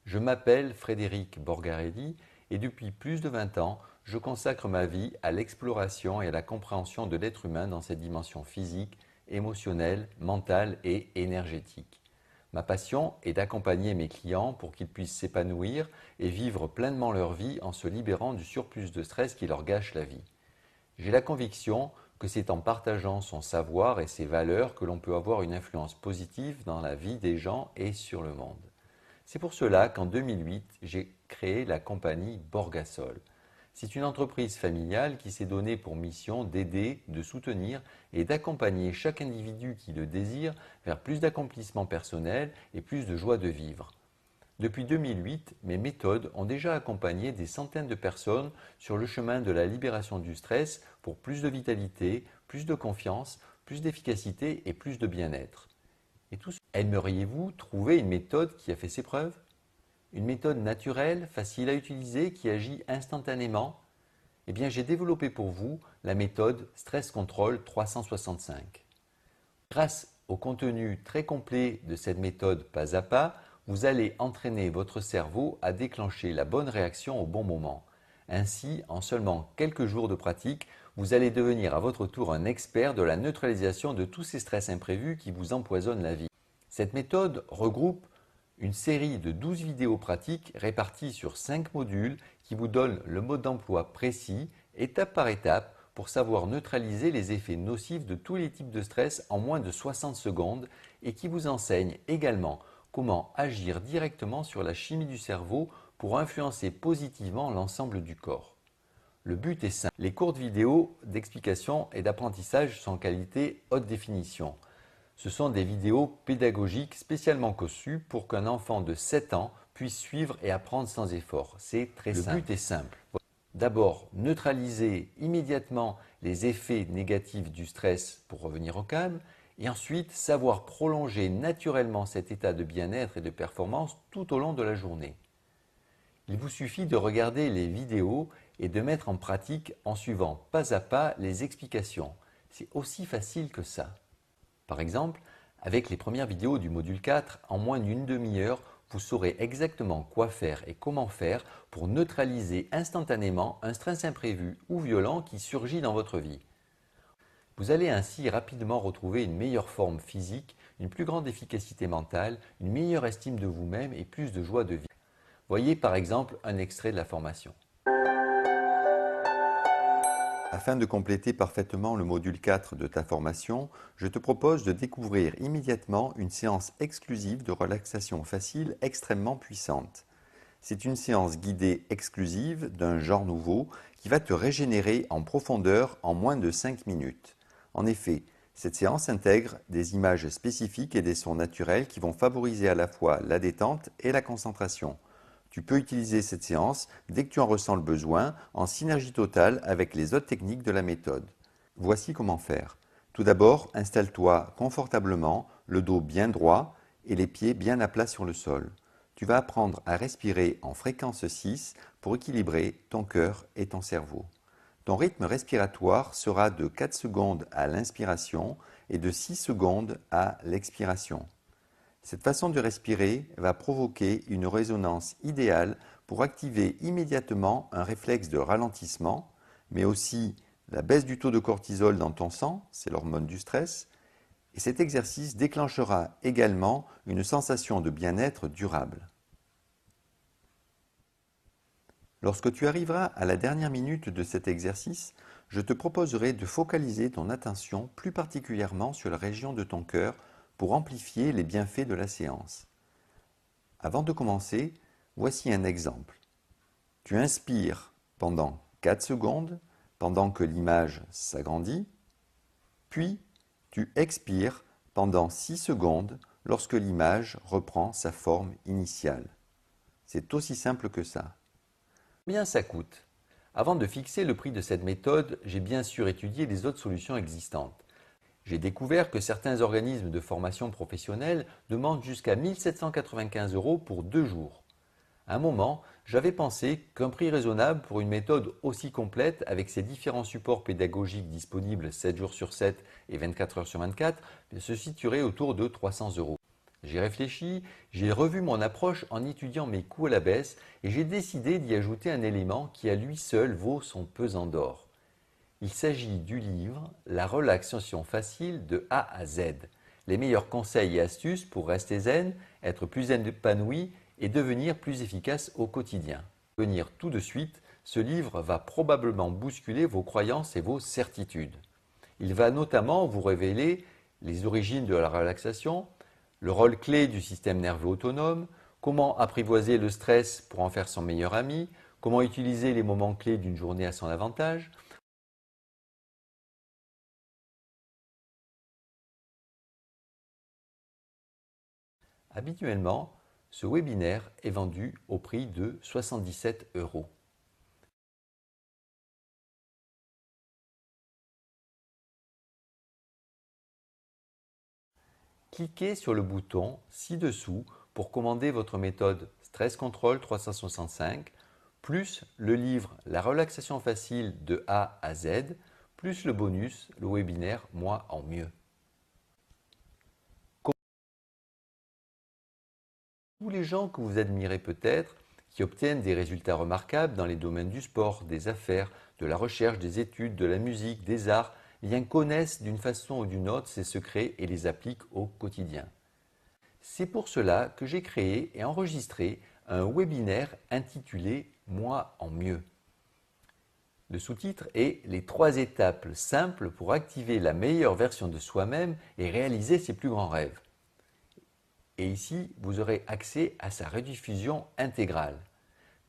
Je m'appelle Frédéric Borgarelli et depuis plus de 20 ans, je consacre ma vie à l'exploration et à la compréhension de l'être humain dans ses dimensions physiques, émotionnelles, mentales et énergétiques. Ma passion est d'accompagner mes clients pour qu'ils puissent s'épanouir et vivre pleinement leur vie en se libérant du surplus de stress qui leur gâche la vie. J'ai la conviction que c'est en partageant son savoir et ses valeurs que l'on peut avoir une influence positive dans la vie des gens et sur le monde. C'est pour cela qu'en 2008, j'ai créé la compagnie Borgasol. C'est une entreprise familiale qui s'est donnée pour mission d'aider, de soutenir et d'accompagner chaque individu qui le désire vers plus d'accomplissement personnel et plus de joie de vivre. Depuis 2008, mes méthodes ont déjà accompagné des centaines de personnes sur le chemin de la libération du stress pour plus de vitalité, plus de confiance, plus d'efficacité et plus de bien-être. Et tous, aimeriez-vous trouver une méthode qui a fait ses preuves? Une méthode naturelle, facile à utiliser, qui agit instantanément? Eh bien, j'ai développé pour vous la méthode Stress Control 365. Grâce au contenu très complet de cette méthode pas à pas, vous allez entraîner votre cerveau à déclencher la bonne réaction au bon moment. Ainsi, en seulement quelques jours de pratique, vous allez devenir à votre tour un expert de la neutralisation de tous ces stress imprévus qui vous empoisonnent la vie. Cette méthode regroupe une série de 12 vidéos pratiques réparties sur 5 modules qui vous donnent le mode d'emploi précis, étape par étape, pour savoir neutraliser les effets nocifs de tous les types de stress en moins de 60 secondes et qui vous enseigne également comment agir directement sur la chimie du cerveau pour influencer positivement l'ensemble du corps. Le but est simple. Les courtes vidéos d'explication et d'apprentissage sont en qualité haute définition. Ce sont des vidéos pédagogiques spécialement conçues pour qu'un enfant de 7 ans puisse suivre et apprendre sans effort. C'est très simple. Le but est simple. D'abord, neutraliser immédiatement les effets négatifs du stress pour revenir au calme et ensuite savoir prolonger naturellement cet état de bien-être et de performance tout au long de la journée. Il vous suffit de regarder les vidéos et de mettre en pratique en suivant pas à pas les explications. C'est aussi facile que ça. Par exemple, avec les premières vidéos du module 4, en moins d'une demi-heure, vous saurez exactement quoi faire et comment faire pour neutraliser instantanément un stress imprévu ou violent qui surgit dans votre vie. Vous allez ainsi rapidement retrouver une meilleure forme physique, une plus grande efficacité mentale, une meilleure estime de vous-même et plus de joie de vivre. Voyez par exemple un extrait de la formation. Afin de compléter parfaitement le module 4 de ta formation, je te propose de découvrir immédiatement une séance exclusive de relaxation facile extrêmement puissante. C'est une séance guidée exclusive d'un genre nouveau qui va te régénérer en profondeur en moins de 5 minutes. En effet, cette séance intègre des images spécifiques et des sons naturels qui vont favoriser à la fois la détente et la concentration. Tu peux utiliser cette séance dès que tu en ressens le besoin, en synergie totale avec les autres techniques de la méthode. Voici comment faire. Tout d'abord, installe-toi confortablement, le dos bien droit et les pieds bien à plat sur le sol. Tu vas apprendre à respirer en fréquence 6 pour équilibrer ton cœur et ton cerveau. Ton rythme respiratoire sera de 4 secondes à l'inspiration et de 6 secondes à l'expiration. Cette façon de respirer va provoquer une résonance idéale pour activer immédiatement un réflexe de ralentissement, mais aussi la baisse du taux de cortisol dans ton sang, c'est l'hormone du stress, et cet exercice déclenchera également une sensation de bien-être durable. Lorsque tu arriveras à la dernière minute de cet exercice, je te proposerai de focaliser ton attention plus particulièrement sur la région de ton cœur pour amplifier les bienfaits de la séance. Avant de commencer, voici un exemple. Tu inspires pendant 4 secondes, pendant que l'image s'agrandit, puis tu expires pendant 6 secondes lorsque l'image reprend sa forme initiale. C'est aussi simple que ça. Combien ça coûte? Avant de fixer le prix de cette méthode, j'ai bien sûr étudié les autres solutions existantes. J'ai découvert que certains organismes de formation professionnelle demandent jusqu'à 1 795 € pour 2 jours. À un moment, j'avais pensé qu'un prix raisonnable pour une méthode aussi complète avec ses différents supports pédagogiques disponibles 7 jours sur 7 et 24 heures sur 24 se situerait autour de 300 €. J'ai réfléchi, j'ai revu mon approche en étudiant mes coûts à la baisse et j'ai décidé d'y ajouter un élément qui à lui seul vaut son pesant d'or. Il s'agit du livre La relaxation facile de A à Z. Les meilleurs conseils et astuces pour rester zen, être plus épanoui et devenir plus efficace au quotidien. Venir tout de suite, ce livre va probablement bousculer vos croyances et vos certitudes. Il va notamment vous révéler les origines de la relaxation, le rôle clé du système nerveux autonome, comment apprivoiser le stress pour en faire son meilleur ami, comment utiliser les moments clés d'une journée à son avantage. Habituellement, ce webinaire est vendu au prix de 77 euros. Cliquez sur le bouton ci-dessous pour commander votre méthode Stress Control 365, plus le livre La relaxation facile de A à Z, plus le bonus, le webinaire Moi en mieux. Tous les gens que vous admirez peut-être, qui obtiennent des résultats remarquables dans les domaines du sport, des affaires, de la recherche, des études, de la musique, des arts, bien connaissent d'une façon ou d'une autre ces secrets et les appliquent au quotidien. C'est pour cela que j'ai créé et enregistré un webinaire intitulé Moi en mieux. Le sous-titre est Les 3 étapes simples pour activer la meilleure version de soi-même et réaliser ses plus grands rêves. Et ici, vous aurez accès à sa rediffusion intégrale.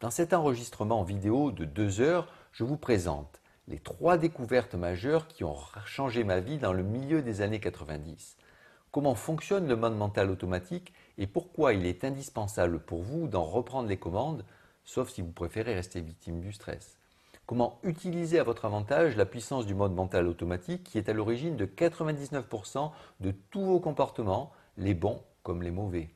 Dans cet enregistrement vidéo de 2 heures, je vous présente les 3 découvertes majeures qui ont changé ma vie dans le milieu des années 90. Comment fonctionne le mode mental automatique et pourquoi il est indispensable pour vous d'en reprendre les commandes, sauf si vous préférez rester victime du stress. Comment utiliser à votre avantage la puissance du mode mental automatique qui est à l'origine de 99% de tous vos comportements, les bons comme les mauvais.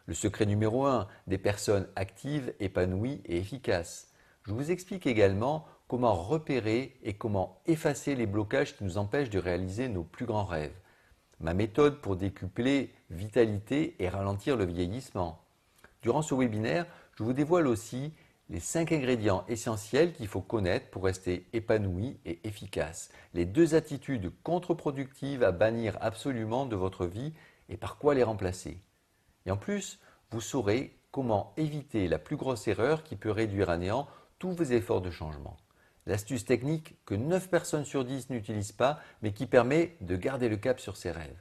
Le secret numéro 1 des personnes actives, épanouies et efficaces. Je vous explique également comment repérer et comment effacer les blocages qui nous empêchent de réaliser nos plus grands rêves. Ma méthode pour décupler vitalité et ralentir le vieillissement. Durant ce webinaire, je vous dévoile aussi les 5 ingrédients essentiels qu'il faut connaître pour rester épanoui et efficace. Les 2 attitudes contre-productives à bannir absolument de votre vie et par quoi les remplacer. Et en plus, vous saurez comment éviter la plus grosse erreur qui peut réduire à néant tous vos efforts de changement. L'astuce technique que 9 personnes sur 10 n'utilisent pas, mais qui permet de garder le cap sur ses rêves.